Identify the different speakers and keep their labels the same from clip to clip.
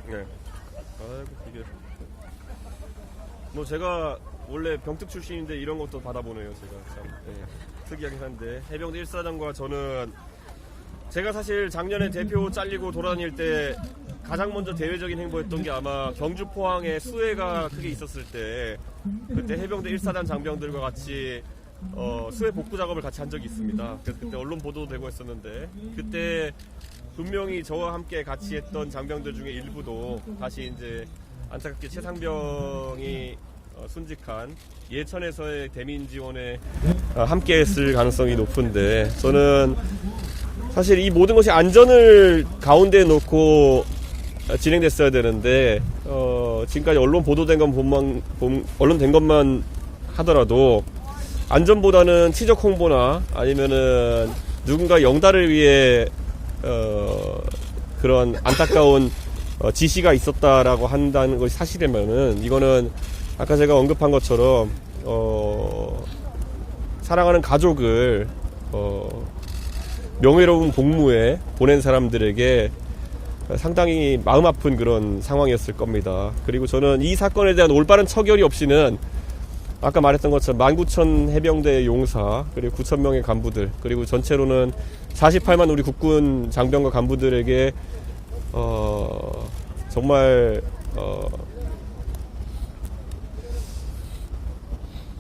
Speaker 1: 네. 아이고 이게 뭐 제가 원래 병특 출신인데 이런 것도 받아보네요. 제가 참 특이하긴 한데 해병대 1사단과 저는 제가 사실 작년에 대표 잘리고 돌아다닐 때 가장 먼저 대외적인 행보였던 게 아마 경주 포항에 수해가 크게 있었을 때 그때 해병대 1사단 장병들과 같이 수해 복구 작업을 같이 한 적이 있습니다. 그래서 그때 언론 보도도 되고 했었는데 그때 분명히 저와 함께 같이 했던 장병들 중에 일부도 다시 이제 안타깝게 최상병이 순직한 예천에서의 대민 지원에 함께 했을 가능성이 높은데 저는 사실 이 모든 것이 안전을 가운데에 놓고 진행됐어야 되는데 지금까지 언론 보도된 언론된 것만 하더라도 안전보다는 치적 홍보나 아니면은 누군가 영달을 위해 그런 안타까운 지시가 있었다라고 한다는 것이 사실이면은 이거는 아까 제가 언급한 것처럼 사랑하는 가족을 명예로운 복무에 보낸 사람들에게 상당히 마음 아픈 그런 상황이었을 겁니다. 그리고 저는 이 사건에 대한 올바른 처결이 없이는 아까 말했던 것처럼 19,000 해병대 용사 그리고 9,000명의 간부들 그리고 전체로는 48만 우리 국군 장병과 간부들에게 정말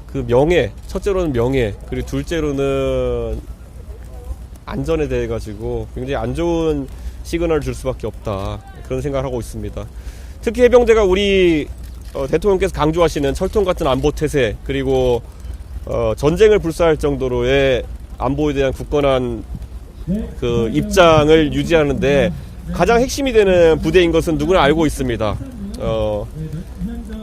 Speaker 1: 그 명예, 첫째로는 명예 그리고 둘째로는 안전에 대해 가지고 굉장히 안 좋은 시그널을 줄 수밖에 없다 그런 생각을 하고 있습니다. 특히 해병대가 우리 대통령께서 강조하시는 철통 같은 안보 태세 그리고 전쟁을 불사할 정도로의 안보에 대한 굳건한 그 입장을 유지하는데 가장 핵심이 되는 부대인 것은 누구나 알고 있습니다.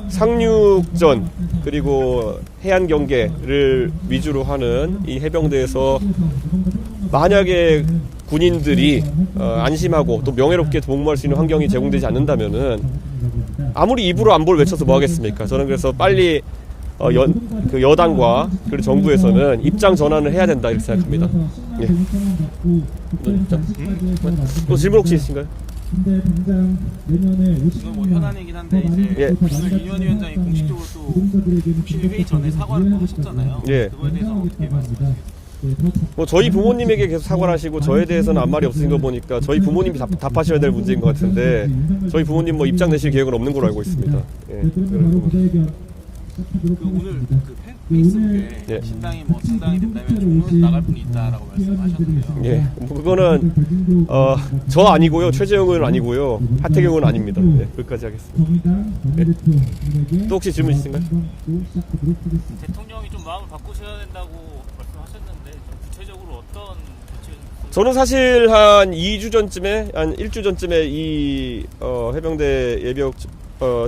Speaker 1: 상륙전 그리고 해안 경계를 위주로 하는 이 해병대에서 만약에 군인들이 안심하고 또 명예롭게 복무할 수 있는 환경이 제공되지 않는다면은 아무리 입으로 안보를 외쳐서 뭐 하겠습니까? 저는 그래서 빨리 그 여당과 그리고 정부에서는 입장 전환을 해야 된다 이렇게 생각합니다. 예. 또 질문 혹시 있으신가요?
Speaker 2: 지금 뭐 현안이긴 한데 이제
Speaker 1: 예.
Speaker 2: 오늘 윤 위원장이 공식적으로 또 국신의 회의 전에 사과를 또 하셨잖아요.
Speaker 1: 예.
Speaker 2: 그거에 대해서 어떻게 말씀하시겠어요?
Speaker 1: 뭐 저희 부모님에게 계속 사과를 하시고 저에 대해서는 아무 말이 없으신 거 보니까 저희 부모님이 답하셔야 될 문제인 것 같은데 저희 부모님 뭐 입장 내실 계획은 없는 걸로 알고 있습니다. 예.
Speaker 2: 그 오늘 그 페이스북에
Speaker 1: 예.
Speaker 2: 신당이 뭐 창당이 된다면 종로에서 나갈 분이 있다라고 말씀하셨는데요.
Speaker 1: 예, 뭐 그거는 저 아니고요, 최재형 의원 아니고요, 하태경 의원 아닙니다. 예, 거기까지 하겠습니다. 예. 또 혹시 질문 있으신가요?
Speaker 2: 대통령이 좀 마음을 바꾸셔야 된다고 말씀하셨는데 좀 구체적으로 어떤 조치를?
Speaker 1: 저는 사실 한 2주 전쯤에, 한 1주 전쯤에 이 해병대 예비역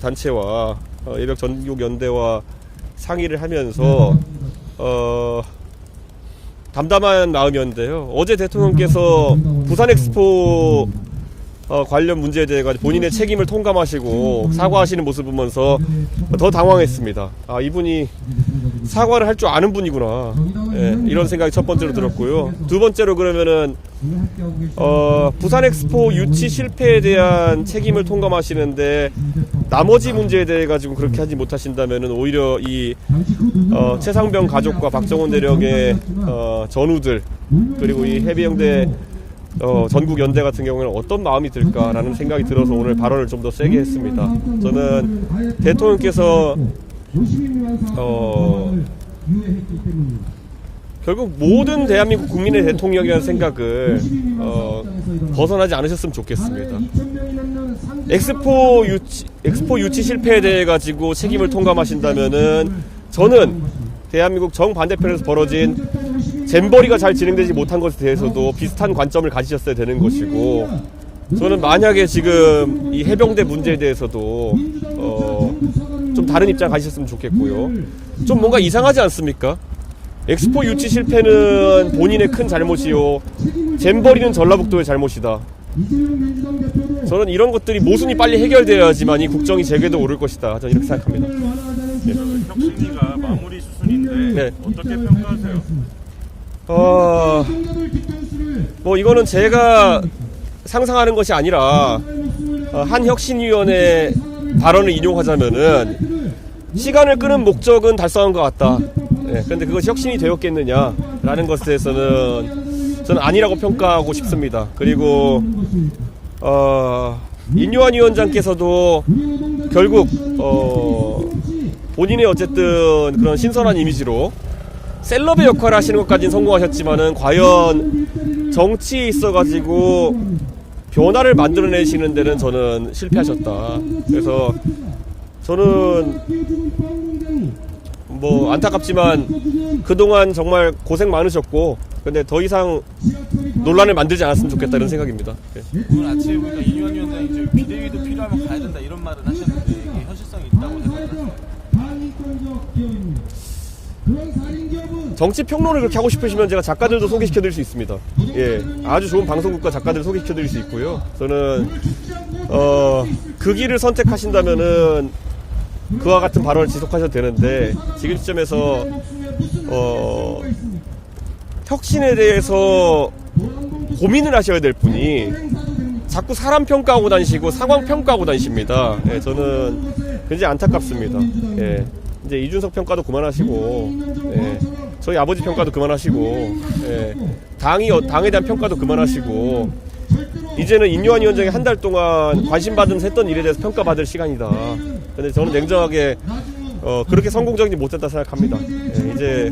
Speaker 1: 단체와 예비역 전국 연대와 상의를 하면서 담담한 마음이었는데요. 어제 대통령께서 부산 엑스포 관련 문제에 대해 본인의 책임을 통감하시고 사과하시는 모습을 보면서 더 당황했습니다. 아, 이분이 사과를 할 줄 아는 분이구나. 예, 이런 생각이 첫 번째로 들었고요. 두 번째로 그러면은 부산 엑스포 유치 실패에 대한 책임을 통감하시는데 나머지 문제에 대해 가지고 그렇게 하지 못하신다면은 오히려 이 최상병 가족과 박정원 대령의 전우들 그리고 이 해병대 전국 연대 같은 경우에는 어떤 마음이 들까라는 생각이 들어서 오늘 발언을 좀 더 세게 했습니다. 저는 대통령께서 결국 모든 대한민국 국민의 대통령이라는 생각을 벗어나지 않으셨으면 좋겠습니다. 엑스포 유치 실패에 대해 가지고 책임을 통감하신다면은 저는 대한민국 정반대편에서 벌어진 잼버리가 잘 진행되지 못한 것에 대해서도 비슷한 관점을 가지셨어야 되는 것이고 저는 만약에 지금 이 해병대 문제에 대해서도 좀 다른 입장 가지셨으면 좋겠고요. 좀 뭔가 이상하지 않습니까? 엑스포 유치 실패는 본인의 큰 잘못이요 잼버리는 전라북도의 잘못이다. 저는 이런 것들이 모순이 빨리 해결되어야지만 이 국정이 제게도 오를 것이다. 저는 이렇게 생각합니다.
Speaker 3: 예. 혁신위가 마무리 수순인데
Speaker 1: 네.
Speaker 3: 어떻게 평가하세요?
Speaker 1: 뭐 이거는 제가 상상하는 것이 아니라 한 혁신위원회 발언을 인용하자면은 시간을 끄는 목적은 달성한 것 같다. 예, 그런데 그것이 혁신이 되었겠느냐라는 것에 대해서는 저는 아니라고 평가하고 싶습니다. 그리고 인요한 위원장께서도 결국 본인의 어쨌든 그런 신선한 이미지로 셀럽의 역할을 하시는 것까지는 성공하셨지만은 과연 정치에 있어가지고 변화를 만들어내시는 데는 저는 실패하셨다. 그래서 저는 뭐 안타깝지만 그동안 정말 고생 많으셨고 근데 더 이상 논란을 만들지 않았으면 좋겠다 이런 생각입니다. 네.
Speaker 4: 오늘 아침에 보니까 이유한 위원장이 이제 비대위도 필요하면 가야 된다 이런 말을 하셨는데 이게 현실성이 있다고 생각하세요?
Speaker 1: 정치 평론을 그렇게 하고 싶으시면 제가 작가들도 소개시켜드릴 수 있습니다. 예, 아주 좋은 방송국과 작가들을 소개시켜드릴 수 있고요. 저는 그 길을 선택하신다면은 그와 같은 발언을 지속하셔도 되는데 지금 시점에서 혁신에 대해서 고민을 하셔야 될 분이 자꾸 사람 평가하고 다니시고 상황 평가하고 다니십니다. 예, 저는 굉장히 안타깝습니다. 예, 이제 이준석 평가도 그만하시고, 예, 저희 아버지 평가도 그만하시고, 예, 당에 대한 평가도 그만하시고, 이제는 인요한 위원장이 한 달 동안 관심받으면서 했던 일에 대해서 평가받을 시간이다. 근데 저는 냉정하게 그렇게 성공적이지 못했다 생각합니다. 예, 이제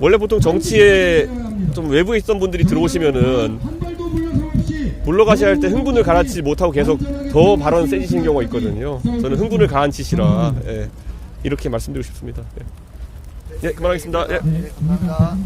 Speaker 1: 원래 보통 정치에 좀 외부에 있던 분들이 들어오시면은 물러가셔야 할 때 흥분을 가라앉히지 못하고 계속 더 발언 세지시는 경우가 있거든요. 저는 흥분을 가라앉히시라, 예, 이렇게 말씀드리고 싶습니다. 예, 예, 그만하겠습니다. 예.
Speaker 4: 감사합니다.